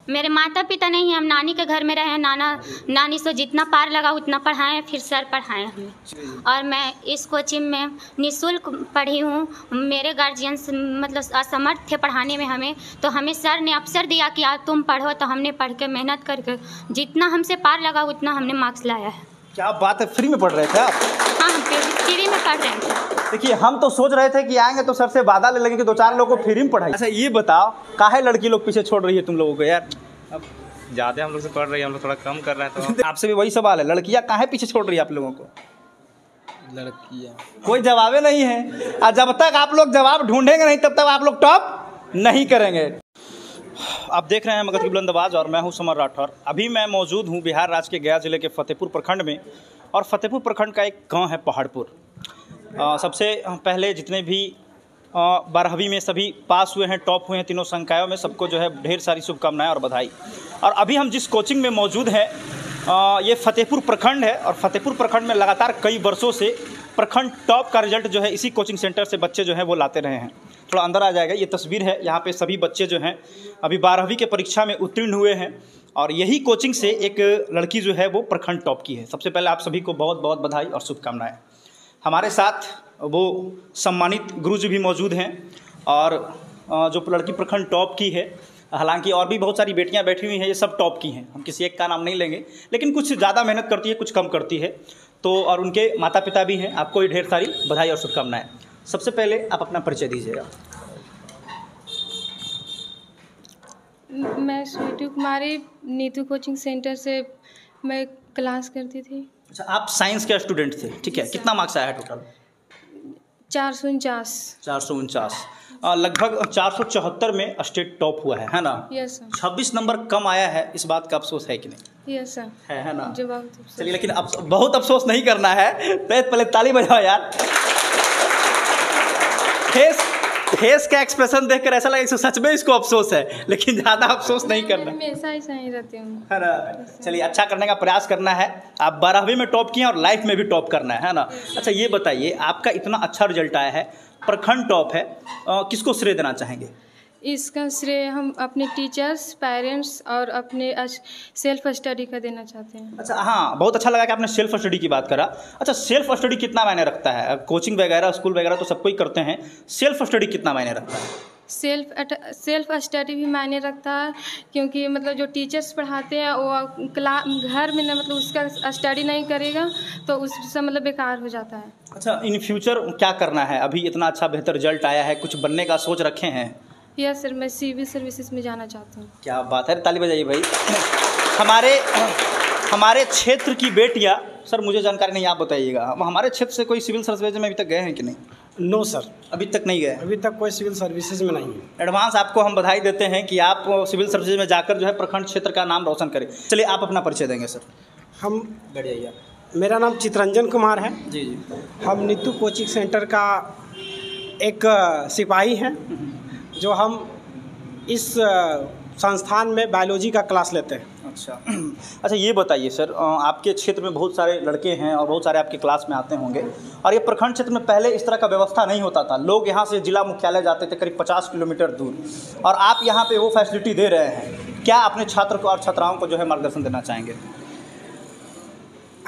मेरे माता पिता नहीं है, हम नानी के घर में रहे। नाना नानी से जितना पार लगा उतना पढ़ाएं, फिर सर पढ़ाएं हमें। और मैं इस कोचिंग में निःशुल्क पढ़ी हूँ। मेरे गार्जियंस मतलब असमर्थ थे पढ़ाने में हमें, तो हमें सर ने अवसर दिया कि आज तुम पढ़ो, तो हमने पढ़ के मेहनत करके जितना हमसे पार लगा उतना हमने मार्क्स लाया है। क्या बात है, फ्री में पढ़ रहे थे आप? हाँ, हम फ्री में पढ़ रहे थे। देखिए, हम तो सोच रहे थे कि आएंगे तो सर से वादा ले लेंगे कि 2-4 लोगों को फ्री में पढ़ाई। अच्छा ये बताओ, काहे लड़की लोग पीछे छोड़ रही है तुम लोगों को यार? अब ज़्यादा हम लोग से पढ़ रही है, हम लोग थोड़ा कम कर रहे हैं तो आपसे भी वही सवाल है, लड़कियां काहे पीछे छोड़ रही है आप लोगों को? लड़कियाँ कोई जवाब नहीं है। और जब तक आप लोग जवाब ढूंढेंगे नहीं तब तक आप लोग टॉप नहीं करेंगे। आप देख रहे हैं मगध की बुलंद आवाज़ और मैं हूं समर राठौर। अभी मैं मौजूद हूं बिहार राज्य के गया जिले के फतेहपुर प्रखंड में। और फतेहपुर प्रखंड का एक गांव है पहाड़पुर। सबसे पहले जितने भी 12वीं में सभी पास हुए हैं, टॉप हुए हैं तीनों संकायों में, सबको जो है ढेर सारी शुभकामनाएं और बधाई। और अभी हम जिस कोचिंग में मौजूद हैं ये फतेहपुर प्रखंड है। और फतेहपुर प्रखंड में लगातार कई वर्षों से प्रखंड टॉप का रिजल्ट जो है इसी कोचिंग सेंटर से बच्चे जो हैं वो लाते रहे हैं। थोड़ा अंदर आ जाएगा, ये तस्वीर है। यहाँ पे सभी बच्चे जो हैं अभी 12वीं के परीक्षा में उत्तीर्ण हुए हैं और यही कोचिंग से एक लड़की जो है वो प्रखंड टॉप की है। सबसे पहले आप सभी को बहुत बहुत बधाई और शुभकामनाएं। हमारे साथ वो सम्मानित गुरुजी भी मौजूद हैं और जो लड़की प्रखंड टॉप की है, हालांकि और भी बहुत सारी बेटियां बैठी हुई हैं, ये सब टॉप की हैं। हम किसी एक का नाम नहीं लेंगे, लेकिन कुछ ज़्यादा मेहनत करती है, कुछ कम करती है। तो और उनके माता पिता भी हैं। आपको ये ढेर सारी बधाई और शुभकामनाएं। सबसे पहले आप अपना परिचय दीजिएगा। मैं स्वीटी कुमारी, नीतू कोचिंग सेंटर से मैं क्लास करती थी। अच्छा, आप साइंस के स्टूडेंट थे, ठीक है। कितना मार्क्स आया है टोटल? 449। 449। लगभग 474 में स्टेट टॉप हुआ है ना? Yes sir. 26 नंबर कम आया है, इस बात का अफसोस है कि नहीं? Yes sir. है ना? जवाब चलिए, लेकिन अब बहुत अफसोस नहीं करना है। पहले ताली बजाओ यार। फेस का एक्सप्रेशन देखकर ऐसा लगा सच में इसको अफसोस है, लेकिन ज़्यादा अफसोस नहीं करना। हमेशा ऐसा ही रहती हूँ, है ना? चलिए, अच्छा करने का प्रयास करना है। आप 12वीं में टॉप किए और लाइफ में भी टॉप करना है ना? अच्छा ये बताइए, आपका इतना अच्छा रिजल्ट आया है, प्रखंड टॉप है, किसको श्रेय देना चाहेंगे? इसका श्रेय हम अपने टीचर्स, पेरेंट्स और अपने सेल्फ स्टडी का देना चाहते हैं। अच्छा, हाँ, बहुत अच्छा लगा कि आपने सेल्फ स्टडी की बात करा। अच्छा, सेल्फ स्टडी कितना मायने रखता है? कोचिंग वगैरह, स्कूल वगैरह तो सबको ही करते हैं, सेल्फ स्टडी कितना मायने रखता है? सेल्फ स्टडी भी मायने रखता है, क्योंकि मतलब जो टीचर्स पढ़ाते हैं वो घर में ना मतलब उसका स्टडी नहीं करेगा तो उससे मतलब बेकार हो जाता है। अच्छा, इन फ्यूचर क्या करना है? अभी इतना अच्छा बेहतर रिजल्ट आया है, कुछ बनने का सोच रखे हैं? यस सर, मैं सिविल सर्विसेज में जाना चाहता हूँ। क्या बात है, ताली बजाइए भाई। हमारे क्षेत्र की बेटियाँ, सर मुझे जानकारी नहीं, आप बताइएगा, हमारे क्षेत्र से कोई सिविल सर्विसेज में अभी तक गए हैं कि नहीं? नो सर, अभी तक नहीं गए। अभी तक कोई सिविल सर्विसेज में नहीं है। एडवांस आपको हम बधाई देते हैं कि आप सिविल सर्विसेज में जाकर जो है प्रखंड क्षेत्र का नाम रोशन करें। चलिए, आप अपना परिचय देंगे सर। हम बैठ जाइए। मेरा नाम चितरंजन कुमार है जी जी। हम नीतू कोचिंग सेंटर का एक सिपाही हैं, जो हम इस संस्थान में बायोलॉजी का क्लास लेते हैं। अच्छा ये बताइए सर, आपके क्षेत्र में बहुत सारे लड़के हैं और बहुत सारे आपके क्लास में आते होंगे, और ये प्रखंड क्षेत्र में पहले इस तरह का व्यवस्था नहीं होता था। लोग यहाँ से जिला मुख्यालय जाते थे करीब 50 किलोमीटर दूर, और आप यहाँ पे वो फैसिलिटी दे रहे हैं। क्या अपने छात्र को और छात्राओं को जो है मार्गदर्शन देना चाहेंगे?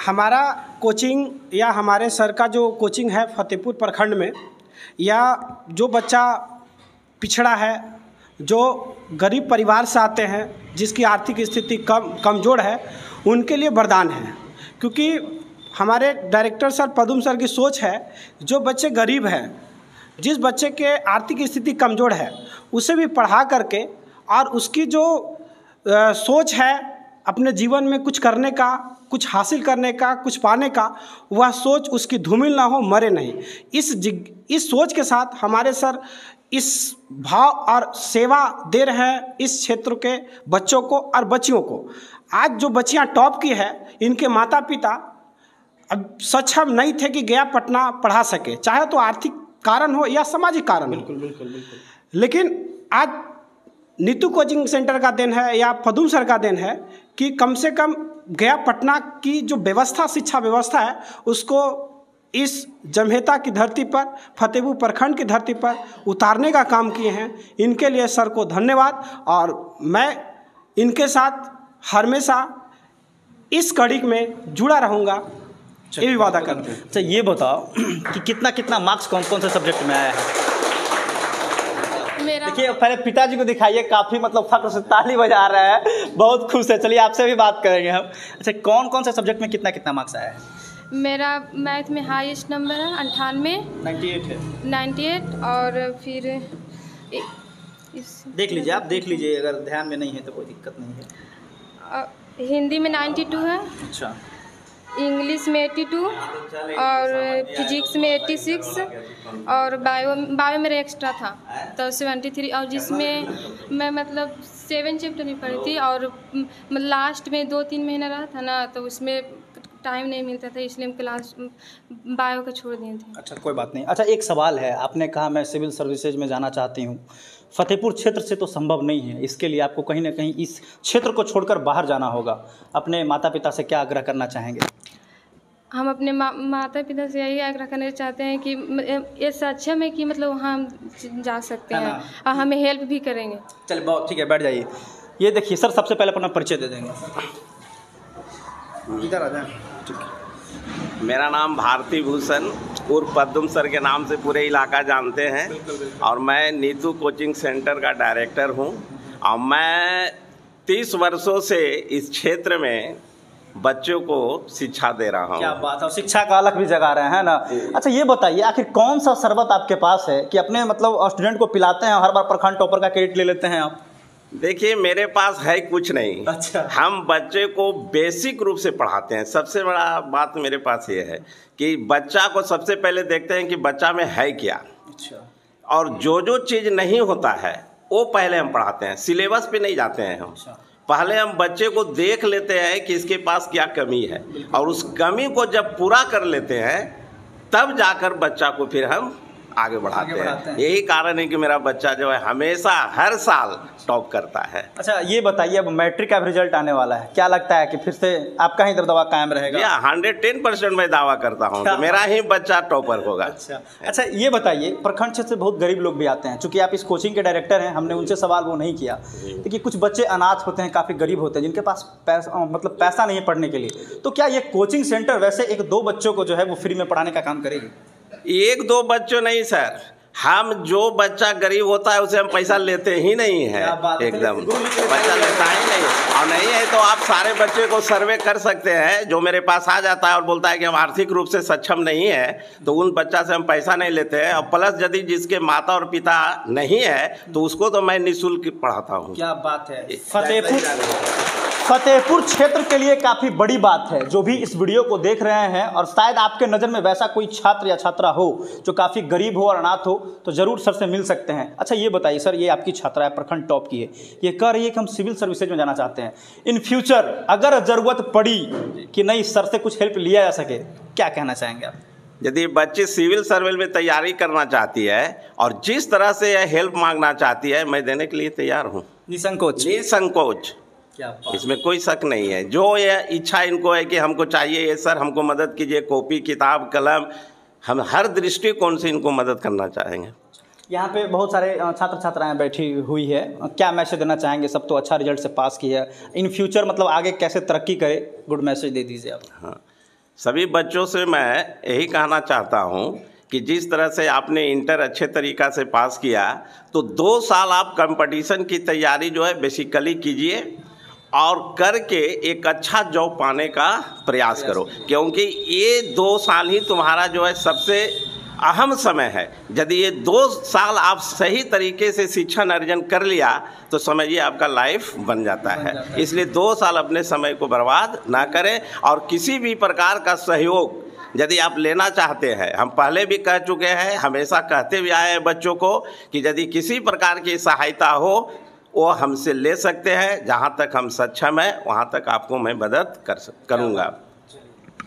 हमारा कोचिंग या हमारे सर का जो कोचिंग है फतेहपुर प्रखंड में, या जो बच्चा पिछड़ा है, जो गरीब परिवार से आते हैं, जिसकी आर्थिक स्थिति कमज़ोर है, उनके लिए वरदान है। क्योंकि हमारे डायरेक्टर सर पदम सर की सोच है, जो बच्चे गरीब हैं, जिस बच्चे के आर्थिक स्थिति कमज़ोर है, उसे भी पढ़ा करके और उसकी जो सोच है अपने जीवन में कुछ करने का, कुछ हासिल करने का, कुछ पाने का, वह सोच उसकी धूमिल ना हो, मरे नहीं। इस सोच के साथ हमारे सर इस भाव और सेवा दे रहे हैं इस क्षेत्र के बच्चों को और बच्चियों को। आज जो बच्चियां टॉप की है, इनके माता पिता अब सक्षम नहीं थे कि गया पटना पढ़ा सके, चाहे तो आर्थिक कारण हो या सामाजिक कारण हो। बिल्कुल बिल्कुल बिल्कुल। लेकिन आज नीतू कोचिंग सेंटर का देन है या पदम सर का देन है कि कम से कम गया पटना की जो व्यवस्था, शिक्षा व्यवस्था है, उसको इस जमहेता की धरती पर, फतेहपुर प्रखंड की धरती पर उतारने का काम किए हैं। इनके लिए सर को धन्यवाद। और मैं इनके साथ हमेशा इस कड़ी में जुड़ा रहूँगा, ये भी वादा करते हैं। अच्छा ये बताओ कि कितना कितना मार्क्स कौन कौन से सब्जेक्ट में आया है? मेरा देखिए पहले पिताजी को दिखाइए, काफ़ी मतलब फख्र से ताली बजा रहे हैं, बहुत खुश है। चलिए आपसे भी बात करेंगे हम। अच्छा कौन कौन से सब्जेक्ट में कितना कितना मार्क्स आया है? मेरा मैथ में हाईएस्ट नंबर है 98 98 है। 98 और फिर देख लीजिए आप, देख लीजिए, अगर ध्यान में नहीं है तो कोई दिक्कत नहीं है। हिंदी में 92 है, अच्छा इंग्लिश में 82 और फिजिक्स में 86 और बायो मेरा एक्स्ट्रा था तो 73, और जिसमें मैं मतलब 7 चैप्टर नहीं पढ़ी थी और लास्ट में 2-3 महीना रहा था ना, तो उसमें टाइम नहीं मिलता था, इसलिए हम क्लास बायो का छोड़ दिए थे। अच्छा कोई बात नहीं। अच्छा एक सवाल है, आपने कहा मैं सिविल सर्विसेज में जाना चाहती हूँ, फतेहपुर क्षेत्र से तो संभव नहीं है, इसके लिए आपको कहीं ना कहीं इस क्षेत्र को छोड़कर बाहर जाना होगा। अपने माता पिता से क्या आग्रह करना चाहेंगे? हम अपने माता पिता से यही आग्रह करना चाहते हैं कि ये सक्षम है कि मतलब वहाँ हम जा सकते हैं और हमें हेल्प भी करेंगे। चलिए बहुत ठीक है, बैठ जाइए। ये देखिए सर, सबसे पहले अपना परिचय दे देंगे। इधर आ जाए। मेरा नाम भारती भूषण उर्फ पद्म सर के नाम से पूरे इलाका जानते हैं और मैं नीतू कोचिंग सेंटर का डायरेक्टर हूं और मैं 30 वर्षों से इस क्षेत्र में बच्चों को शिक्षा दे रहा हूं। क्या बात है, शिक्षा का अलग भी जगा रहे हैं ना। अच्छा ये बताइए आखिर कौन सा शरबत आपके पास है कि अपने मतलब स्टूडेंट को पिलाते हैं, हर बार प्रखंड टॉपर का क्रेडिट ले लेते हैं आप? देखिए मेरे पास है कुछ नहीं। अच्छा। हम बच्चे को बेसिक रूप से पढ़ाते हैं। सबसे बड़ा बात मेरे पास ये है कि बच्चा को सबसे पहले देखते हैं कि बच्चा में है क्या। अच्छा। और जो जो चीज़ नहीं होता है वो पहले हम पढ़ाते हैं, सिलेबस पे नहीं जाते हैं हम। अच्छा। पहले हम बच्चे को देख लेते हैं कि इसके पास क्या कमी है और उस कमी को जब पूरा कर लेते हैं तब जाकर बच्चा को फिर हम आगे बढ़ाते हैं। यही कारण है कि मेरा बच्चा जो है हमेशा हर साल टॉप करता है। अच्छा ये बताइए, अब मैट्रिक का भी रिजल्ट आने वाला है, क्या लगता है कि फिर से आपका ही दबदबा कायम रहेगा? 110% मैं दावा करता हूँ कि मेरा ही बच्चा टॉपर होगा। अच्छा ये बताइए, प्रखंड क्षेत्र से बहुत गरीब लोग भी आते हैं, चूंकि आप इस कोचिंग के डायरेक्टर हैं, हमने उनसे सवाल वो नहीं किया, देखिए कुछ बच्चे अनाथ होते हैं, काफ़ी गरीब होते हैं, जिनके पास पैसा नहीं है पढ़ने के लिए, तो क्या ये कोचिंग सेंटर वैसे 1-2 बच्चों को जो है वो फ्री में पढ़ाने का काम करेगी? 1-2 बच्चों नहीं सर, हम जो बच्चा गरीब होता है उसे हम पैसा लेते ही नहीं है, एकदम पैसा लेता ही नहीं। और नहीं है तो आप सारे बच्चे को सर्वे कर सकते हैं, जो मेरे पास आ जाता है और बोलता है कि हम आर्थिक रूप से सक्षम नहीं है तो उन बच्चा से हम पैसा नहीं लेते हैं। और प्लस यदि जिसके माता और पिता नहीं है तो उसको तो मैं निःशुल्क पढ़ाता हूँ। क्या बात है। फतेहपुर क्षेत्र के लिए काफ़ी बड़ी बात है जो भी इस वीडियो को देख रहे हैं, और शायद आपके नज़र में वैसा कोई छात्र या छात्रा हो जो काफ़ी गरीब हो और अनाथ हो, तो ज़रूर सर से मिल सकते हैं। अच्छा ये बताइए सर, ये आपकी छात्रा है, प्रखंड टॉप की है, ये कह रही है कि हम सिविल सर्विसेज में जाना चाहते हैं, इन फ्यूचर अगर ज़रूरत पड़ी कि नहीं सर से कुछ हेल्प लिया जा सके, क्या कहना चाहेंगे आप? यदि बच्ची सिविल सर्विस में तैयारी करना चाहती है और जिस तरह से यह हेल्प मांगना चाहती है, मैं देने के लिए तैयार हूँ, निसंकोच। निसंकोच, इसमें कोई शक नहीं है। जो ये इच्छा इनको है कि हमको चाहिए ये सर, हमको मदद कीजिए, कॉपी किताब कलम, हम हर दृष्टिकोण से इनको मदद करना चाहेंगे। यहाँ पे बहुत सारे छात्र छात्राएं बैठी हुई है, क्या मैसेज देना चाहेंगे? सब तो अच्छा रिजल्ट से पास किया है, इन फ्यूचर मतलब आगे कैसे तरक्की करे, गुड मैसेज दे दीजिए आप। हाँ, सभी बच्चों से मैं यही कहना चाहता हूँ कि जिस तरह से आपने इंटर अच्छे तरीक़ा से पास किया तो 2 साल आप कंपटीशन की तैयारी जो है बेसिकली कीजिए और करके एक अच्छा जॉब पाने का प्रयास करो, क्योंकि ये 2 साल ही तुम्हारा जो है सबसे अहम समय है। यदि ये 2 साल आप सही तरीके से शिक्षण अर्जन कर लिया तो समझिए आपका लाइफ बन जाता है। इसलिए 2 साल अपने समय को बर्बाद ना करें और किसी भी प्रकार का सहयोग यदि आप लेना चाहते हैं, हम पहले भी कह चुके हैं, हमेशा कहते भी आए हैं बच्चों को कि यदि किसी प्रकार की सहायता हो वो हमसे ले सकते हैं, जहाँ तक हम सक्षम हैं वहाँ तक आपको मैं मदद करूँगा।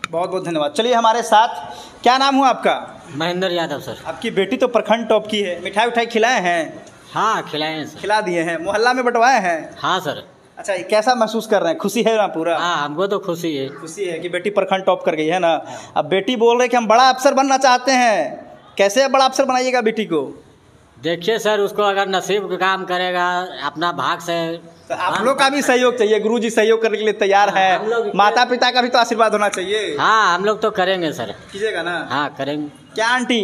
बहुत बहुत धन्यवाद। चलिए हमारे साथ, क्या नाम हुआ आपका? महेंद्र यादव सर। आपकी बेटी तो प्रखंड टॉप की है, मिठाई उठाई खिलाए हैं? हाँ खिलाए हैं सर। खिला दिए हैं, मोहल्ला में बंटवाए हैं? हाँ सर। अच्छा कैसा महसूस कर रहे हैं, खुशी है ना पूरा? हाँ हमको तो खुशी है। खुशी है कि बेटी प्रखंड टॉप कर गई है ना। अब बेटी बोल रहे कि हम बड़ा अफसर बनना चाहते हैं, कैसे बड़ा अफसर बनाइएगा बेटी को? देखिए सर, उसको अगर नसीब काम करेगा अपना भाग से। तो आप लोग का भी सहयोग चाहिए, गुरुजी सहयोग करने के लिए तैयार है, माता पिता का भी तो आशीर्वाद होना चाहिए। हाँ, हम लोग तो करेंगे सर। कीजिएगा ना? हाँ करेंगे। क्या आंटी,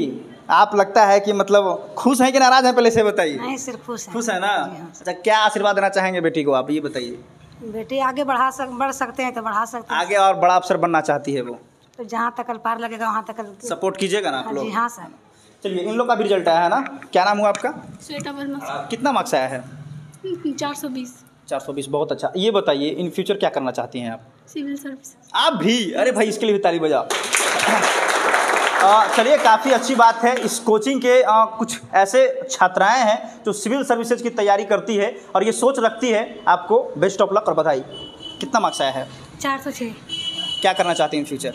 आप लगता है कि मतलब खुश हैं कि नाराज हैं, पहले से बताइए। नहीं सर, खुश है। खुश है ना? अच्छा, क्या आशीर्वाद देना चाहेंगे बेटी को, आप ये बताइए। बेटी आगे बढ़ सकते हैं तो बढ़ा सकते हैं। आगे और बड़ा अफसर बनना चाहती है वो, तो जहाँ तक पार लगेगा वहाँ तक सपोर्ट कीजिएगा ना आप लोग? जी हाँ सर। चलिए, इन लोग का भी रिजल्ट आया है ना? क्या नाम हुआ आपका? श्वेता वर्मा। कितना मार्क्स आया है? 420। 420, बहुत अच्छा। ये बताइए, इन फ्यूचर क्या करना चाहती हैं आप? Civil service. आप भी? अरे भाई, इसके लिए भी ताली बजाओ। चलिए, काफ़ी अच्छी बात है। इस कोचिंग के कुछ ऐसे छात्राएं हैं जो सिविल सर्विसेज की तैयारी करती है और ये सोच रखती है। आपको बेस्ट ऑफ लक और बधाई। कितना मार्क्स आया है? 406। क्या करना चाहती हैं इन फ्यूचर?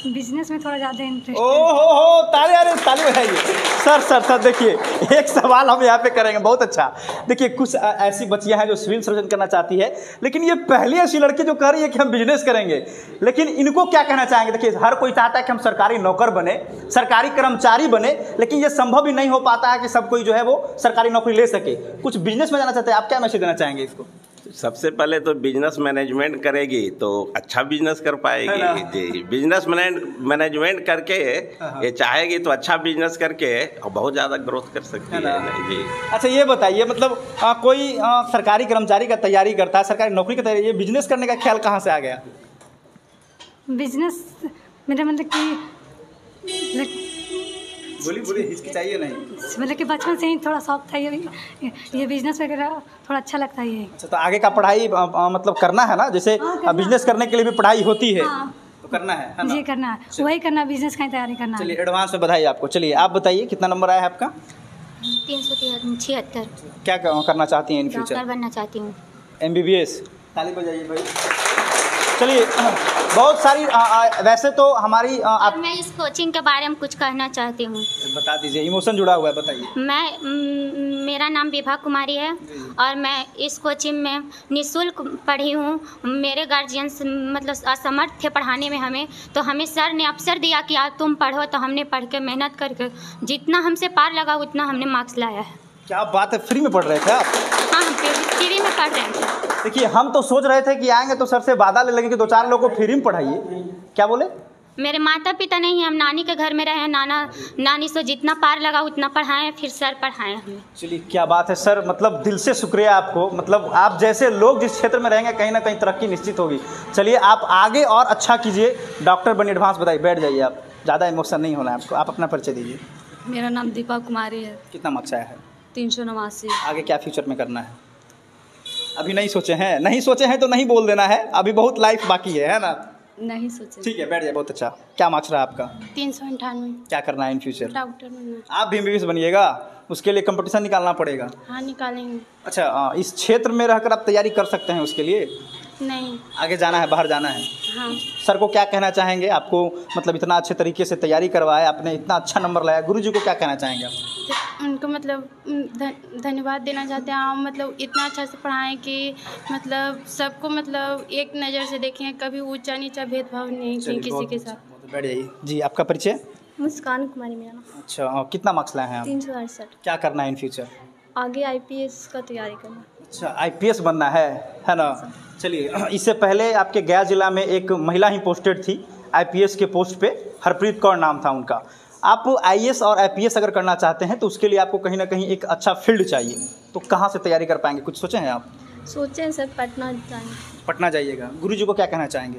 बिजनेस में थोड़ा ज़्यादा इंटरेस्ट। ओहो, ताली, अरे ताली बजाइए। सर देखिए, एक सवाल हम यहाँ पे करेंगे। बहुत अच्छा। देखिए, कुछ ऐसी बच्चियाँ हैं जो सिविल सर्जन करना चाहती है, लेकिन ये पहली ऐसी लड़की जो कह रही है कि हम बिजनेस करेंगे। लेकिन इनको क्या कहना चाहेंगे? देखिए, हर कोई चाहता है कि हम सरकारी नौकर बने, सरकारी कर्मचारी बने, लेकिन ये संभव ही नहीं हो पाता है कि सब कोई जो है वो सरकारी नौकरी ले सके। कुछ बिजनेस में जाना चाहते हैं, आप क्या मैसेज देना चाहेंगे इसको? सबसे पहले तो बिजनेस मैनेजमेंट करेगी तो अच्छा बिजनेस कर पाएगी जी। बिजनेस मैनेजमेंट करके ये चाहेगी तो अच्छा बिजनेस करके और बहुत ज़्यादा ग्रोथ कर सकती है जी। अच्छा, ये बताइए, मतलब कोई सरकारी कर्मचारी का तैयारी करता है, सरकारी नौकरी का तैयारी, ये बिजनेस करने का ख्याल कहाँ से आ गया? बिजनेस मेरा मतलब कि बोली हिचकिचाइए नहीं। मतलब कि बचपन से ही थोड़ा शौक था ये बिजनेस वगैरह, थोड़ा अच्छा लगता है ये। अच्छा, तो आगे का पढ़ाई मतलब करना है ना? जैसे बिजनेस करने के लिए भी पढ़ाई होती है। तो करना है ना? जी करना है, वही करना, बिजनेस का तैयारी करना है। चलिए, एडवांस में बधाई आपको। चलिए, आप बताइए कितना नंबर आया है आपका? 376। क्या करना चाहती हैं इन फ्यूचर? डॉक्टर बनना चाहती हूँ। MBBS। ताली बजाइए भाई। चलिए, बहुत सारी वैसे तो हमारी और मैं इस कोचिंग के बारे में कुछ कहना चाहती हूँ। बता दीजिए, इमोशन जुड़ा हुआ है, बताइए। मेरा नाम विभा कुमारी है और मैं इस कोचिंग में निःशुल्क पढ़ी हूँ। मेरे गार्जियंस मतलब असमर्थ थे पढ़ाने में हमें, तो हमें सर ने अवसर दिया कि आज तुम पढ़ो, तो हमने पढ़ के मेहनत करके जितना हमसे पार लगा उतना हमने मार्क्स लाया है। क्या बात है, फ्री में पढ़ रहे थे आप? हाँ, हम फ्री में पढ़ रहे थे। देखिए, हम तो सोच रहे थे कि आएंगे तो सर से वादा ले लेंगे कि 2-4 लोगों को फ्री में पढ़ाइए। क्या बोले? मेरे माता पिता नहीं हैं, हम नानी के घर में रहे, नानी से जितना पार लगा उतना पढ़ाएं, फिर सर पढ़ाएं हमें। चलिए, क्या बात है सर, मतलब दिल से शुक्रिया आपको। मतलब आप जैसे लोग जिस क्षेत्र में रहेंगे कहीं ना कहीं तरक्की निश्चित होगी। चलिए, आप आगे और अच्छा कीजिए, डॉक्टर बनिए। एडवांस बताइए, बैठ जाइए आप, ज़्यादा इमोशन नहीं होना है आपको। आप अपना परिचय दीजिए। मेरा नाम दीपा कुमारी है। कितना मार्क्स आया है? 389। आगे क्या फ्यूचर में करना है? अभी नहीं सोचे हैं? नहीं सोचे हैं तो नहीं बोल देना है, अभी बहुत लाइफ बाकी है ना? नहीं सोचे। ठीक है, बैठ जाए। बहुत अच्छा। क्या मार्क्स रहा आपका? 398। क्या करना है इन फ्यूचर? डॉक्टर बनना। आप भी MBBS बनिएगा? उसके लिए कंपटीशन निकालना पड़ेगा? हाँ, निकालेंगे। अच्छा, इस क्षेत्र में रहकर आप तैयारी कर सकते हैं उसके लिए? नहीं। आगे जाना है, बाहर जाना है? हाँ। सर को क्या कहना चाहेंगे? आपको मतलब इतना अच्छे तरीके से तैयारी करवाया, आपने इतना अच्छा नंबर लाया, गुरुजी को क्या कहना चाहेंगे आप? उनको मतलब धन्यवाद देना चाहते हैं। हम मतलब इतना अच्छा से पढ़ाएं कि मतलब सबको मतलब एक नज़र से देखें, कभी ऊंचा नीचा भेदभाव नहीं किए किसी के साथ। बैठ जाइए जी। आपका परिचय? मुस्कान कुमारी मेरा नाम। अच्छा, कितना मार्क्स लाए हैं आप? 368। क्या करना है इन फ्यूचर? आगे IPS का तैयारी करना। अच्छा, IPS बनना है ना? चलिए, इससे पहले आपके गया जिला में एक महिला ही पोस्टेड थी IPS के पोस्ट पे, हरप्रीत कौर नाम था उनका। आप IAS और IPS अगर करना चाहते हैं तो उसके लिए आपको कहीं ना कहीं एक अच्छा फील्ड चाहिए, तो कहाँ से तैयारी कर पाएंगे? कुछ सोचे हैं आप? सोचे हैं सर, पटना जाएंगे। पटना जाइएगा। गुरुजी को क्या कहना चाहेंगे?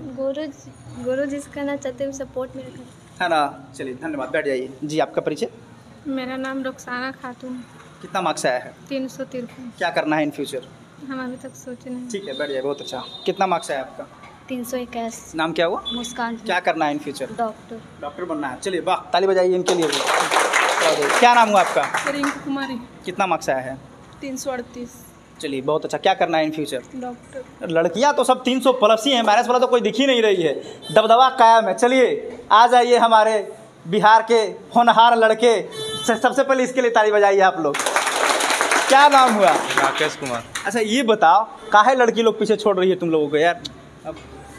गुरु जिस कहना चाहते हैं सपोर्ट में रखें, है ना? चलिए, धन्यवाद। बैठ जाइए जी। आपका परिचय? मेरा नाम रुखसाना खातून। कितना मार्क्स आया है? 353। क्या करना है इन फ्यूचर? हम अभी तक सोचे नहीं। ठीक है, बैठ जाइए। बहुत अच्छा। कितना मार्क्स आया आपका? 321। नाम क्या हुआ? मुस्कान। क्या करना है इन फ्यूचर? डॉक्टर बनना है। चलिए, वाह, ताली बजाइए इनके लिए भी। क्या नाम हुआ आपका? रिंकू कुमारी। कितना मार्क्स आया है? 338। चलिए, बहुत अच्छा। क्या करना है इन फ्यूचर? डॉक्टर। लड़कियां तो सब 300 प्लस ही हैं, मैरिज वाला तो कोई दिख ही नहीं रही है, दबदबा कायम है। चलिए, आ जाइए हमारे बिहार के होनहार लड़के। सबसे पहले इसके लिए ताली बजाइए आप लोग। क्या नाम हुआ? राकेश कुमार। अच्छा, ये बताओ, काहे लड़की लोग पीछे छोड़ रही है तुम लोगों को यार? अब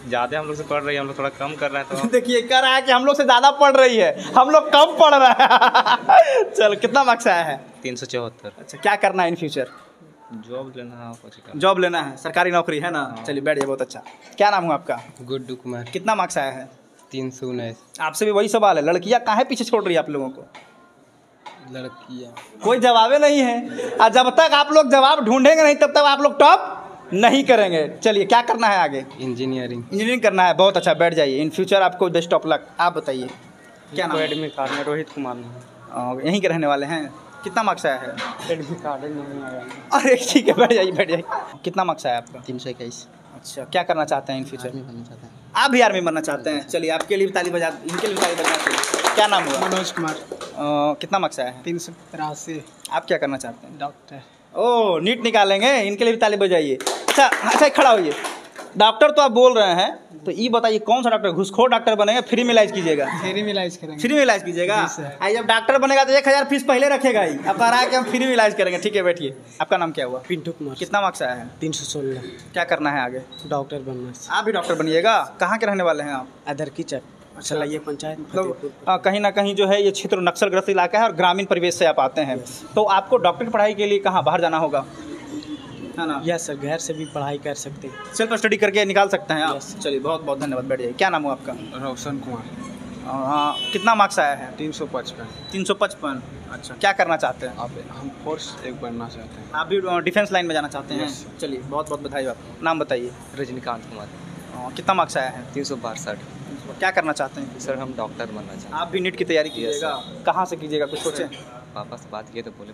ज़्यादा हम लोग से पढ़ रही है, हम लोग थोड़ा कम कर रहे हैं तो देखिए कह रहा है कि हम लोग से ज़्यादा पढ़ रही है, हम लोग कम पढ़ रहे हैं। चलो कितना मार्क्स आया है? 374। अच्छा क्या करना है इन फ्यूचर? जॉब लेना है, जॉब लेना है, सरकारी नौकरी है ना? चलिए बैठिए, बहुत अच्छा। क्या नाम हुआ आपका? गुड्डू कुमार। कितना मार्क्स आया है? 319। आपसे भी वही सवाल है, लड़कियां काहे पीछे छोड़ रही है आप लोगों को? लड़कियाँ कोई जवाबे नहीं है, और जब तक आप लोग जवाब ढूंढेंगे नहीं तब तक आप लोग टॉप नहीं करेंगे। चलिए क्या करना है आगे? इंजीनियरिंग करना है, बहुत अच्छा, बैठ जाइए। इन फ्यूचर आपको बेस्ट ऑफ लक। आप बताइए क्या नाम? एडमिट कार्ड में रोहित कुमार। यहीं के रहने वाले हैं। कितना मार्क्स आया है? एडमिट कार्ड नहीं आया। अरे ठीक है, बैठ जाइए बैठ जाइए। कितना मार्क्स आया आपका? 321। अच्छा क्या करना चाहते हैं इन फ्यूचर? बनना चाहता है। आप भी आर्मी बनना चाहते हैं? चलिए आपके लिए भी ताली बजा, इनके लिए भी ताली बजाना चाहिए। क्या नाम हुआ? मनोज कुमार। कितना मार्क्स आया है? 383। आप क्या करना चाहते हैं? डॉक्टर। ओह नीट निकालेंगे, इनके लिए भी ताली बजाइए। अच्छा खड़ा होइए। डॉक्टर तो आप बोल रहे हैं, तो ये बताइए कौन सा डॉक्टर? घुसखोर डॉक्टर बनेगा, फ्री में इलाज कीजिएगा? फ्री में इलाज करेंगे। फ्री में इलाज कीजिएगा? जब डॉक्टर बनेगा तो 1000 फीस पहले रखेगा ही। अब कह रहा है कि हम फ्री में इलाज करेंगे। ठीक है बैठिए। आपका नाम क्या हुआ? पिंटू कुमार। कितना मार्क्स आया है? 316। क्या करना है आगे? डॉक्टर बनना। आप भी डॉक्टर बनिएगा? कहाँ के रहने वाले हैं आप? अदर की चक। अच्छा ये पंचायत मतलब कहीं ना कहीं जो है ये क्षेत्र नक्सलग्रस्त इलाका है और ग्रामीण परिवेश से आप आते हैं, तो आपको डॉक्टर की पढ़ाई के लिए कहाँ बाहर जाना होगा, है ना? यस सर, घर से भी पढ़ाई कर सकते हैं, सेल्फ स्टडी करके निकाल सकते हैं आप। चलिए बहुत बहुत धन्यवाद, बैठ जाइए। क्या नाम हुआ आपका? रोशन कुमार। हाँ कितना मार्क्स आया है? 355। 355। अच्छा क्या करना चाहते हैं? हम फोर्स एक बनना चाहते हैं। आप भी डिफेंस लाइन में जाना चाहते हैं? चलिए बहुत बहुत बधाई आपको। नाम बताइए। रजनीकांत कुमार। कितना मार्क्स आया है? 362। क्या करना चाहते हैं? सर हम डॉक्टर बनना चाहते हैं। आप भी नीट की तैयारी कीजिएगा? कहाँ से कीजिएगा, कुछ सोचें? पापा से बात किए तो बोले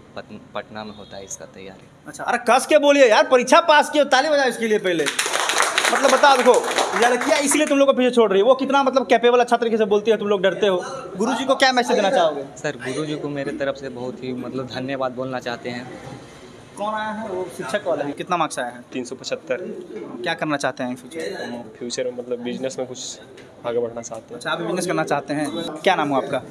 पटना में होता है इसका तैयारी। अच्छा अरे कस के बोलिए यार, परीक्षा पास किए, ताली बजाओ इसके लिए पहले। मतलब बता देखो, लड़कियाँ इसलिए तुम लोग को पीछे छोड़ रही है, वो कितना मतलब कैपेबल अच्छा तरीके से बोलती है, तुम लोग डरते हो। गुरुजी को क्या मैसेज देना चाहोगे? सर गुरुजी को मेरे तरफ से बहुत ही मतलब धन्यवाद बोलना चाहते हैं। कौन आया है? वो शिक्षक वाले हैं। कितना मार्क्स आया है? 375। क्या करना चाहते हैं फ्यूचर में मतलब बिजनेस में कुछ आगे बढ़ना चाहते हैं। अच्छा आप बिजनेस करना चाहते हैं। क्या नाम हुआ आपका?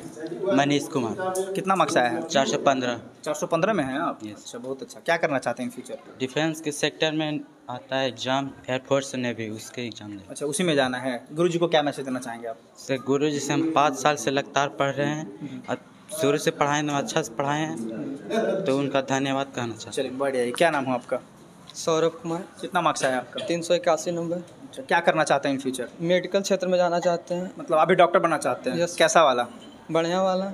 मनीष कुमार। कितना मार्क्स आया है? 415। 415 में है आप? अच्छा बहुत अच्छा। क्या करना चाहते हैं इन फ्यूचर? डिफेंस के सेक्टर में आता है एग्जाम, एयरफोर्स नेवी, उसके एग्जाम दे। अच्छा उसी में जाना है। गुरुजी को क्या मैसेज देना चाहेंगे आप? सर गुरुजी से हम 5 साल से लगातार पढ़ रहे हैं और शुरू से पढ़ाए ना अच्छा से पढ़ाए हैं, तो उनका धन्यवाद कहना चाहते हैं। चलिए बढ़िया। क्या नाम हुआ आपका? सौरभ कुमार। कितना मार्क्स आया आपका? 381 नंबर। अच्छा क्या करना चाहते हैं इन फ्यूचर? मेडिकल क्षेत्र में जाना चाहते हैं। मतलब अभी डॉक्टर बनना चाहते हैं? यस। कैसा वाला? बढ़िया वाला।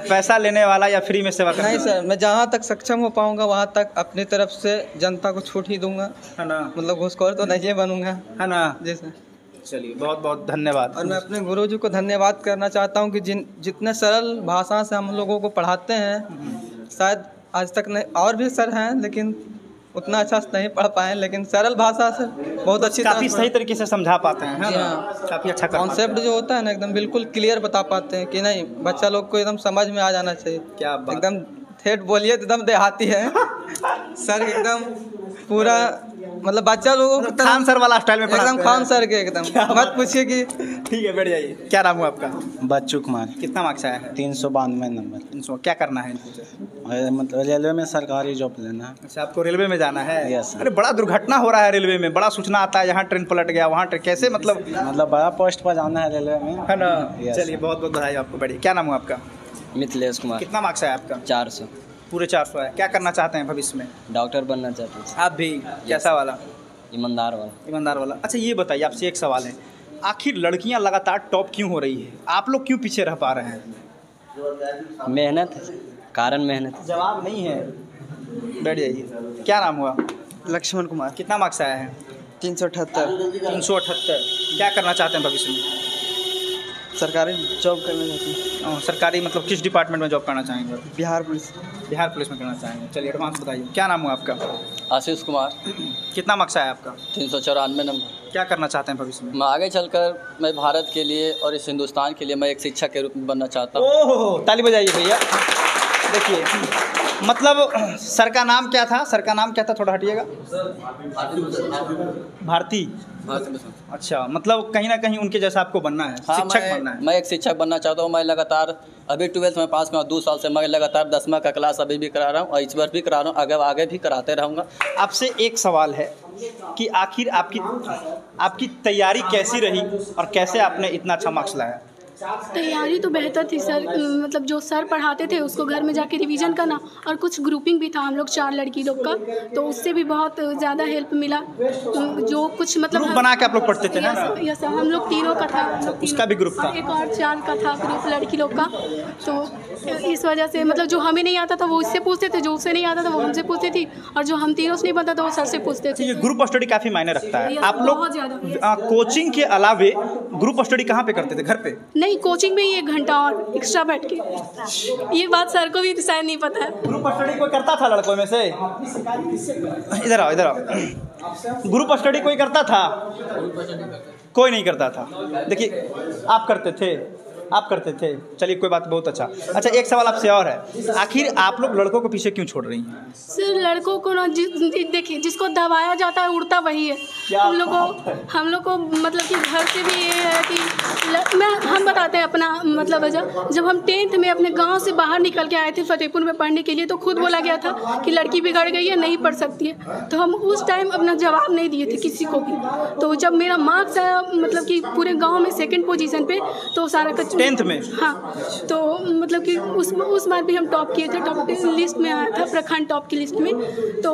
पैसा लेने वाला या फ्री में सेवा करने नहीं वाला? सर, मैं जहाँ तक सक्षम हो पाऊँगा वहाँ तक अपनी तरफ से जनता को छूट ही दूंगा, है ना? मतलब घूसखोर तो नहीं बनूंगा, है ना? जी सर। चलिए बहुत बहुत धन्यवाद। और मैं अपने गुरुजी को धन्यवाद करना चाहता हूँ कि जितने सरल भाषा से हम लोगों को पढ़ाते हैं, शायद आज तक नहीं, और भी सर हैं लेकिन उतना अच्छा से नहीं पढ़ पाए, लेकिन सरल भाषा से बहुत अच्छी काफ़ी सही तरीके से समझा पाते हैं, है जी ना? हाँ। काफ़ी अच्छा कॉन्सेप्ट जो होता है ना एकदम बिल्कुल क्लियर बता पाते हैं कि नहीं, बच्चा लोग को एकदम समझ में आ जाना चाहिए। क्या बात। एकदम ठेठ बोलिए तो एकदम देहाती है सर, एकदम पूरा मतलब बच्चा लोगों को खान सर वाला स्टाइल में पढ़ाते एकदम हैं। खान सर के एकदम मत पूछिए कि। ठीक है बैठ जाइए। क्या नाम हुआ आपका? बच्चू कुमार। कितना मार्क्स आया है? 392 नंबर। 300। क्या करना है इन फ्यूचर? मतलब रेलवे में सरकारी जॉब लेना है। अच्छा आपको रेलवे में जाना है? यस। अरे बड़ा दुर्घटना हो रहा है रेलवे में, बड़ा सूचना आता है, यहाँ ट्रेन पलट गया, वहाँ ट्रेन, कैसे मतलब बड़ा पोस्ट पर जाना है रेलवे में, है ना? Yes, चलिए बहुत बहुत बधाई आपको। बढ़िए। क्या नाम हुआ आपका? मिथिलेश कुमार। कितना मार्क्स है आपका? 400। पूरे 400 है। क्या करना चाहते हैं भविष्य में? डॉक्टर बनना चाहते हैं। आप भी? कैसा वाला? ईमानदार वाला। ईमानदार वाला। अच्छा ये बताइए, आपसे एक सवाल है, आखिर लड़कियां लगातार टॉप क्यों हो रही है? आप लोग क्यों पीछे रह पा रहे हैं? मेहनत, कारण मेहनत। जवाब नहीं है, बैठ जाइए। क्या नाम हुआ? लक्ष्मण कुमार। कितना मार्क्स आया है? 378। 378। क्या करना चाहते हैं भविष्य में? सरकारी जॉब करना चाहते हैं। सरकारी मतलब किस डिपार्टमेंट में जॉब करना चाहेंगे? बिहार पुलिस। बिहार पुलिस में करना चाहेंगे। चलिए एडवांस बताइए। क्या नाम हुआ आपका? आशीष कुमार। कितना मार्क्स आया आपका? 394 नंबर। क्या करना चाहते हैं भविष्य में? मैं आगे चलकर मैं भारत के लिए और इस हिंदुस्तान के लिए मैं एक शिक्षक के रूप में बनना चाहता हूँ। ओहो ताली बजाइए भैया। देखिए मतलब सर का नाम क्या था? सर का नाम क्या था? थोड़ा हटिएगा। भारती। अच्छा मतलब कहीं ना कहीं उनके जैसा आपको बनना है? हाँ, शिक्षक बनना है? मैं एक शिक्षक बनना चाहता हूँ। मैं लगातार अभी 12th में पास हुआ 2 साल से, मैं लगातार 10वां का क्लास अभी भी करा रहा हूँ और इस बार भी करा रहा हूँ, आगे भी कराते रहूँगा। आपसे एक सवाल है, कि आखिर आपकी तैयारी कैसी रही और कैसे आपने इतना अच्छा मार्क्स लाया? तैयारी तो बेहतर थी सर, मतलब जो सर पढ़ाते थे उसको घर में जाके रिवीजन करना, और कुछ ग्रुपिंग भी था हम लोग 4 लड़की लोग का, तो उससे भी बहुत ज़्यादा हेल्प मिला। जो कुछ मतलब ग्रुप बना के आप लोग पढ़ते थे ना? यस, हम लोग तीनों का था, उसका भी ग्रुप था, एक और 4 का था ग्रुप लड़की लोग का। तो इस वजह से मतलब जो हमें नहीं आता था वो इससे पूछते थे, जो उससे नहीं आता था वो हमसे पूछती थी, और जो हम तीनों से नहीं पता था वो सर से पूछते थे। ये ग्रुप स्टडी काफ़ी मायने रखता है। आप लोग बहुत ज़्यादा कोचिंग के अलावे ग्रुप स्टडी कहाँ पे करते थे? घर पे? नहीं, कोचिंग में ही 1 घंटा और एक्स्ट्रा बैठ के। ये बात सर को भी शायद नहीं पता है। ग्रुप स्टडी कोई करता था लड़कों में से? इधर आओ, इधर आओ। ग्रुप स्टडी कोई करता था? कोई नहीं करता था। देखिए, आप करते थे, आप करते थे, चलिए कोई बात, बहुत अच्छा। अच्छा, एक सवाल आपसे और है, आखिर आप लोग लड़कों को पीछे क्यों छोड़ रही हैं? सर लड़कों को ना देखिए, जिसको दबाया जाता है उड़ता वही है। हम लोग को मतलब कि घर से भी ये है कि हम बताते हैं अपना मतलब वजह। जब हम 10th में अपने गांव से बाहर निकल के आए थे फतेहपुर में पढ़ने के लिए, तो खुद बोला गया था कि लड़की बिगड़ गई है, नहीं पढ़ सकती है। तो हम उस टाइम अपना जवाब नहीं दिए थे किसी को भी। तो जब मेरा मार्क्स आया मतलब कि पूरे गाँव में 2nd पोजीशन पे, तो सारा 10th में, हाँ, तो मतलब कि उस बार भी हम टॉप किए थे, टॉप लिस्ट में आया था, प्रखंड टॉप की लिस्ट में। तो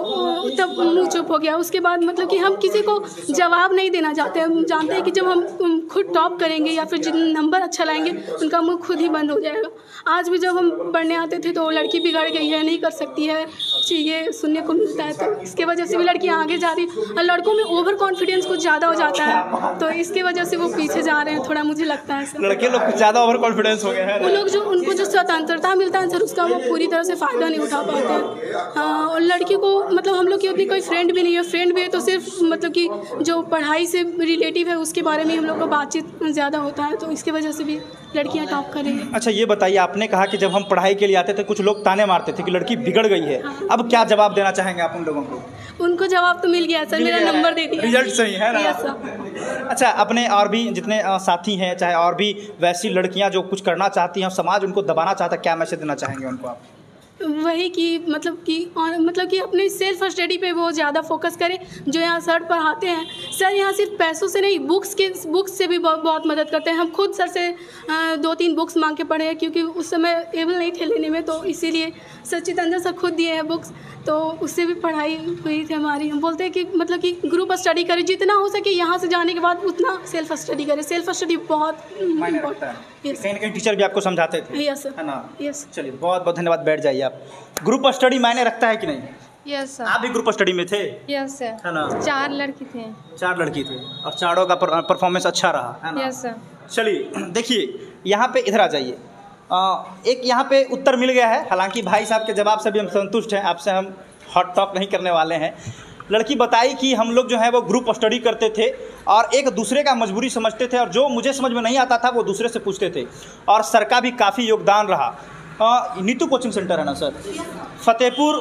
तब मुँह चुप हो गया। उसके बाद मतलब कि हम किसी को जवाब नहीं देना चाहते। हम जानते हैं कि जब हम खुद टॉप करेंगे या फिर जिन नंबर अच्छा लाएंगे, उनका मुँह खुद ही बंद हो जाएगा। आज भी जब हम पढ़ने आते थे तो लड़की बिगड़ गई है, नहीं कर सकती है, ये सुनने को मिलता है। तो इसके वजह से भी लड़कियाँ आगे जा रही हैं, और लड़कों में ओवर कॉन्फिडेंस कुछ ज़्यादा हो जाता है, तो इसकी वजह से वो पीछे जा रहे हैं थोड़ा, मुझे लगता है। लड़के लोग कुछ ज़्यादा ओवर कॉन्फिडेंस हो गए हैं। वो लोग उनको जो स्वतंत्रता मिलता है सर, उसका वो पूरी तरह से फ़ायदा नहीं उठा पाते हैं। हाँ, और लड़की को मतलब हम लोग की उतनी कोई फ्रेंड भी नहीं है, फ्रेंड भी है तो सिर्फ मतलब कि जो पढ़ाई से रिलेटिव है उसके बारे में हम लोग को बातचीत ज़्यादा होता है, तो इसके वजह से भी लड़कियाँ टॉप करेंगी। अच्छा, ये बताइए, आपने कहा कि जब हम पढ़ाई के लिए आते थे कुछ लोग ताने मारते थे कि लड़की बिगड़ गई है। हाँ। अब क्या जवाब देना चाहेंगे आप उन लोगों को? उनको जवाब तो मिल गया सर, मेरा नंबर दे दिया, रिजल्ट सही है ना? Yes sir. अच्छा, अपने और भी जितने साथी हैं, चाहे और भी वैसी लड़कियां जो कुछ करना चाहती हैं, समाज उनको दबाना चाहता है, क्या मैसेज देना चाहेंगे उनको आप? वही कि मतलब कि अपने सेल्फ स्टडी पे वो ज़्यादा फोकस करें। जो यहाँ सर पढ़ाते हैं, सर यहाँ सिर्फ पैसों से नहीं, बुक्स से भी बहुत मदद करते हैं। हम खुद सर से 2-3 बुक्स मांग के पढ़े हैं, क्योंकि उस समय एबल नहीं थे लेने में, तो इसीलिए सर चितरंजन सर खुद दिए हैं बुक्स, तो उससे भी पढ़ाई हुई थी हमारी। हम बोलते हैं कि मतलब कि ग्रुप स्टडी करें, जितना हो सके यहाँ से जाने के बाद उतना सेल्फ स्टडी करें। सेल्फ स्टडी बहुत इम्पोर्टेंट है। कहीं ना कहीं टीचर भी आपको समझाते थे? यस सर, है ना? यस। चलिए, बहुत बहुत धन्यवाद, बैठ जाइए आप। ग्रुप स्टडी मायने रखता है कि नहीं? Yes sir. आप भी ग्रुप स्टडी में थे? Yes sir. है ना? 4 लड़की थे। 4 लड़की थे, और चारों का परफॉर्मेंस अच्छा रहा, है ना? Yes sir. चलिए, देखिए यहाँ पे, इधर आ जाइए। एक यहाँ पे उत्तर मिल गया है, हालांकि भाई साहब के जवाब से भी हम संतुष्ट हैं, आपसे हम हॉट टॉक नहीं करने वाले हैं। लड़की बताई कि हम लोग जो है वो ग्रुप स्टडी करते थे और एक दूसरे का मजबूरी समझते थे, और जो मुझे समझ में नहीं आता था वो दूसरे से पूछते थे, और सर का भी काफ़ी योगदान रहा। नीतू कोचिंग सेंटर है ना सर? फतेहपुर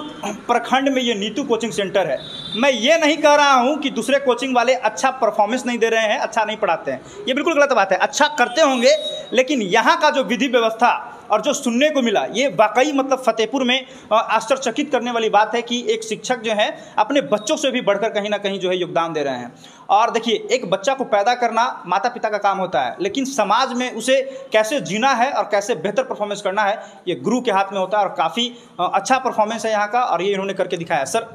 प्रखंड में ये नीतू कोचिंग सेंटर है। मैं ये नहीं कह रहा हूँ कि दूसरे कोचिंग वाले अच्छा परफॉर्मेंस नहीं दे रहे हैं, अच्छा नहीं पढ़ाते हैं, ये बिल्कुल गलत बात है, अच्छा करते होंगे, लेकिन यहाँ का जो विधि व्यवस्था और जो सुनने को मिला, ये वाकई मतलब फतेहपुर में आश्चर्यचकित करने वाली बात है कि एक शिक्षक जो है अपने बच्चों से भी बढ़कर कहीं ना कहीं जो है योगदान दे रहे हैं। और देखिए, एक बच्चा को पैदा करना माता पिता का काम होता है, लेकिन समाज में उसे कैसे जीना है और कैसे बेहतर परफॉर्मेंस करना है, ये गुरु के हाथ में होता है, और काफ़ी अच्छा परफॉर्मेंस है यहाँ का, और ये इन्होंने करके दिखाया। सर,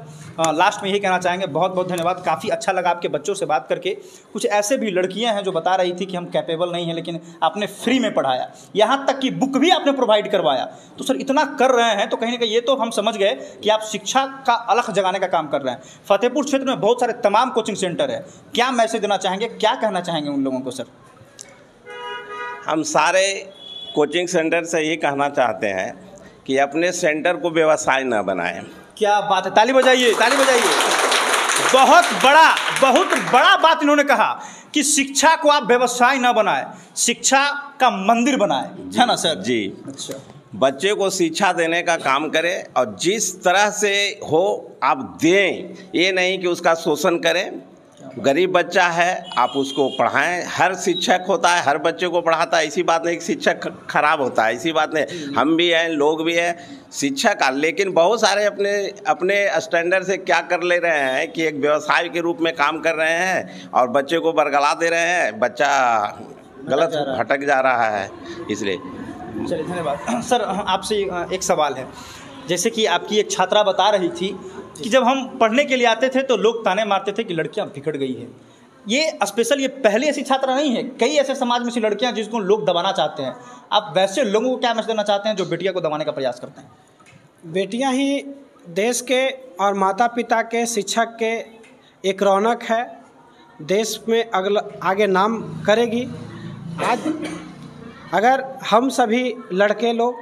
लास्ट में यही कहना चाहेंगे, बहुत बहुत धन्यवाद, काफ़ी अच्छा लगा आपके बच्चों से बात करके। कुछ ऐसे भी लड़कियाँ हैं जो बता रही थी कि हम कैपेबल नहीं हैं, लेकिन आपने फ्री में पढ़ाया, यहाँ तक कि बुक भी आपने प्रोवाइड करवाया। तो सर, इतना कर रहे हैं तो कहीं ना कहीं ये तो हम समझ गए कि आप शिक्षा का अलख जगाने का काम कर रहे हैं। फतेहपुर क्षेत्र में बहुत सारे तमाम कोचिंग सेंटर है, क्या मैसेज देना चाहेंगे, क्या कहना चाहेंगे उन लोगों को सर? हम सारे कोचिंग सेंटर से ये कहना चाहते हैं कि अपने सेंटर को व्यवसाय न बनाएं। क्या बात है, ताली बजाइए, ताली बजाइए। बहुत बड़ा बात इन्होंने कहा कि शिक्षा को आप व्यवसाय न बनाएं, शिक्षा का मंदिर बनाएं, है ना सर? जी। अच्छा, बच्चे को शिक्षा देने का काम करें, और जिस तरह से हो आप दें, ये नहीं कि उसका शोषण करें, गरीब बच्चा है आप उसको पढ़ाएं। हर शिक्षक होता है, हर बच्चे को पढ़ाता है, ऐसी बात नहीं कि शिक्षक खराब होता है, ऐसी बात नहीं। हम भी हैं, लोग भी हैं, शिक्षक, लेकिन बहुत सारे अपने स्टैंडर्ड से क्या कर ले रहे हैं कि एक व्यवसाय के रूप में काम कर रहे हैं और बच्चे को बरगला दे रहे हैं, बच्चा गलत भटक जा रहा है। इसलिए चलिए, धन्यवाद सर। आपसे एक सवाल है, जैसे कि आपकी एक छात्रा बता रही थी कि जब हम पढ़ने के लिए आते थे तो लोग ताने मारते थे कि लड़कियां बिगड़ गई है। ये स्पेशल, ये पहली ऐसी छात्रा नहीं है, कई ऐसे समाज में ऐसी लड़कियां जिसको लोग दबाना चाहते हैं। आप वैसे लोगों को क्या मैसेज देना चाहते हैं जो बेटियों को दबाने का प्रयास करते हैं? बेटियां ही देश के और माता पिता के, शिक्षक के एक रौनक है, देश में आगे नाम करेगी। आज अगर हम सभी लड़के लोग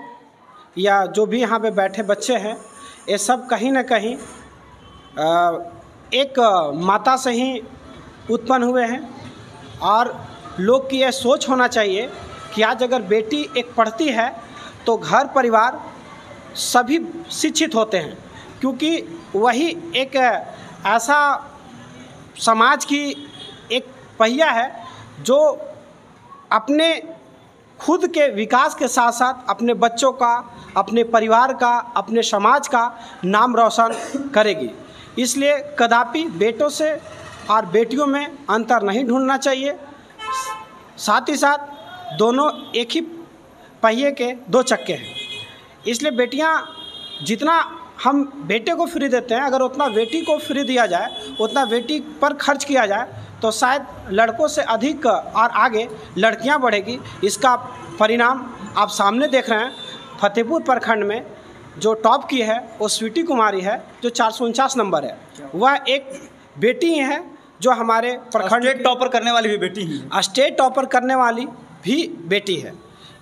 या जो भी यहाँ पे बैठे बच्चे हैं, ये सब कहीं ना कहीं एक माता से ही उत्पन्न हुए हैं। और लोग की यह सोच होना चाहिए कि आज अगर बेटी एक पढ़ती है तो घर परिवार सभी शिक्षित होते हैं, क्योंकि वही एक ऐसा समाज की एक पहिया है जो अपने खुद के विकास के साथ साथ अपने बच्चों का, अपने परिवार का, अपने समाज का नाम रोशन करेगी। इसलिए कदापि बेटों से और बेटियों में अंतर नहीं ढूंढना चाहिए। साथ ही साथ दोनों एक ही पहिए के दो चक्के हैं। इसलिए बेटियां, जितना हम बेटे को फ्री देते हैं, अगर उतना बेटी को फ्री दिया जाए, उतना बेटी पर खर्च किया जाए, तो शायद लड़कों से अधिक और आगे लड़कियां बढ़ेगी। इसका परिणाम आप सामने देख रहे हैं। फतेहपुर प्रखंड में जो टॉप की है वो स्वीटी कुमारी है, जो 449 नंबर है। वह एक बेटी ही है जो हमारे प्रखंड स्टेट टॉपर करने वाली भी बेटी ही है। स्टेट टॉपर करने वाली भी बेटी है।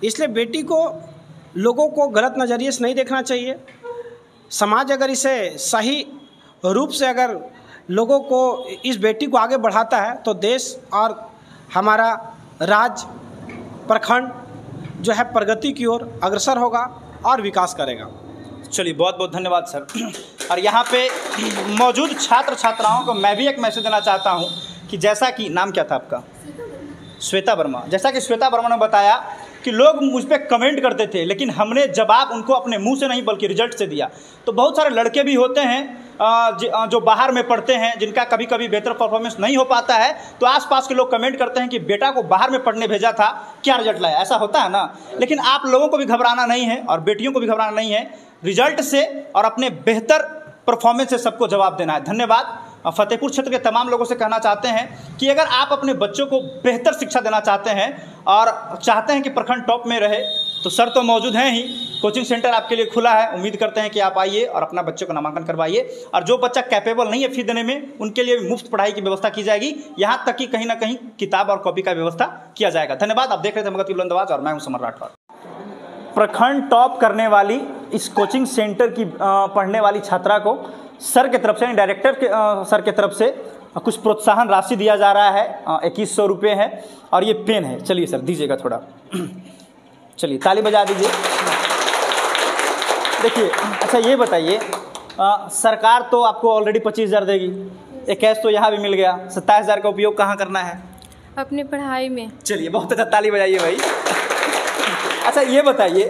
इसलिए बेटी को, लोगों को गलत नज़रिए से नहीं देखना चाहिए। समाज अगर इसे सही रूप से, अगर लोगों को, इस बेटी को आगे बढ़ाता है तो देश और हमारा राज्य, प्रखंड जो है प्रगति की ओर अग्रसर होगा और विकास करेगा। चलिए, बहुत बहुत धन्यवाद सर। और यहाँ पे मौजूद छात्र छात्राओं को मैं भी एक मैसेज देना चाहता हूँ कि जैसा कि, नाम क्या था आपका? श्वेता वर्मा। जैसा कि श्वेता वर्मा ने बताया कि लोग मुझ पर कमेंट करते थे, लेकिन हमने जवाब उनको अपने मुंह से नहीं बल्कि रिजल्ट से दिया। तो बहुत सारे लड़के भी होते हैं जो बाहर में पढ़ते हैं, जिनका कभी कभी बेहतर परफॉर्मेंस नहीं हो पाता है, तो आसपास के लोग कमेंट करते हैं कि बेटा को बाहर में पढ़ने भेजा था, क्या रिजल्ट लाया। ऐसा होता है ना। लेकिन आप लोगों को भी घबराना नहीं है और बेटियों को भी घबराना नहीं है। रिजल्ट से और अपने बेहतर परफॉर्मेंस से सबको जवाब देना है। धन्यवाद। फतेहपुर क्षेत्र के तमाम लोगों से कहना चाहते हैं कि अगर आप अपने बच्चों को बेहतर शिक्षा देना चाहते हैं और चाहते हैं कि प्रखंड टॉप में रहे, तो सर तो मौजूद हैं ही। कोचिंग सेंटर आपके लिए खुला है। उम्मीद करते हैं कि आप आइए और अपना बच्चों का नामांकन करवाइए। और जो बच्चा कैपेबल नहीं है फी देने में, उनके लिए भी मुफ्त पढ़ाई की व्यवस्था की जाएगी। यहाँ तक कि कहीं ना कहीं किताब और कॉपी का व्यवस्था किया जाएगा। धन्यवाद। आप देख रहे थे मगध की बुलंद आवाज और मैं हूँ समर राठौर। प्रखंड टॉप करने वाली इस कोचिंग सेंटर की पढ़ने वाली छात्रा को सर के तरफ से, डायरेक्टर के सर के तरफ से कुछ प्रोत्साहन राशि दिया जा रहा है। 2100 रुपये है और ये पेन है। चलिए सर, दीजिएगा थोड़ा। चलिए, ताली बजा दीजिए। देखिए, अच्छा ये बताइए, सरकार तो आपको ऑलरेडी 25,000 देगी, एक कैश तो यहाँ भी मिल गया। 27,000 का उपयोग कहाँ करना है? अपनी पढ़ाई में। चलिए, बहुत अच्छा, ताली बजाइए भाई। अच्छा ये बताइए,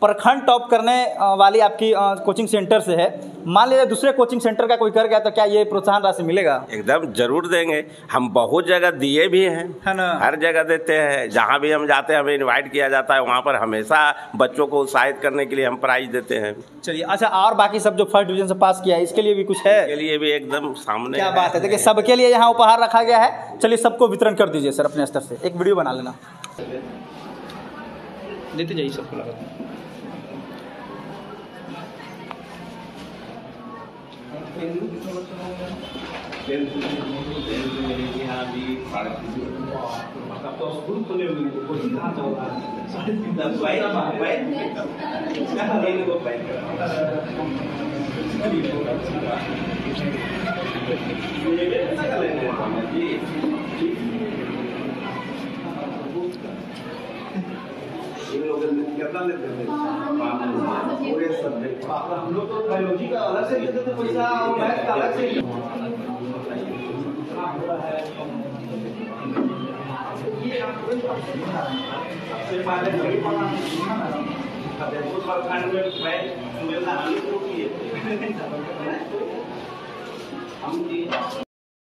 प्रखंड टॉप करने वाली आपकी कोचिंग सेंटर से है, मान लीजिए दूसरे कोचिंग सेंटर का कोई कर गया तो क्या ये प्रोत्साहन राशि मिलेगा? एकदम जरूर देंगे। हम बहुत जगह दिए भी हैं, है ना। हर जगह देते हैं। जहाँ भी हम जाते हैं हमें इनवाइट किया जाता है, वहाँ पर हमेशा बच्चों को उत्साहित करने के लिए हम प्राइज देते हैं। चलिए, अच्छा और बाकी सब जो फर्स्ट डिवीजन से पास किया है, इसके लिए भी कुछ है? इसके लिए भी एकदम सामने। क्या बात है। देखिए, सबके लिए यहाँ उपहार रखा गया है। चलिए, सबको वितरण कर दीजिए सर अपने स्तर से। एक वीडियो बना लेना, देते जाइए सबको लगा। हम लोग तो बायोलॉजी का अलग से देते थे पैसा और मैथ का अलग से। है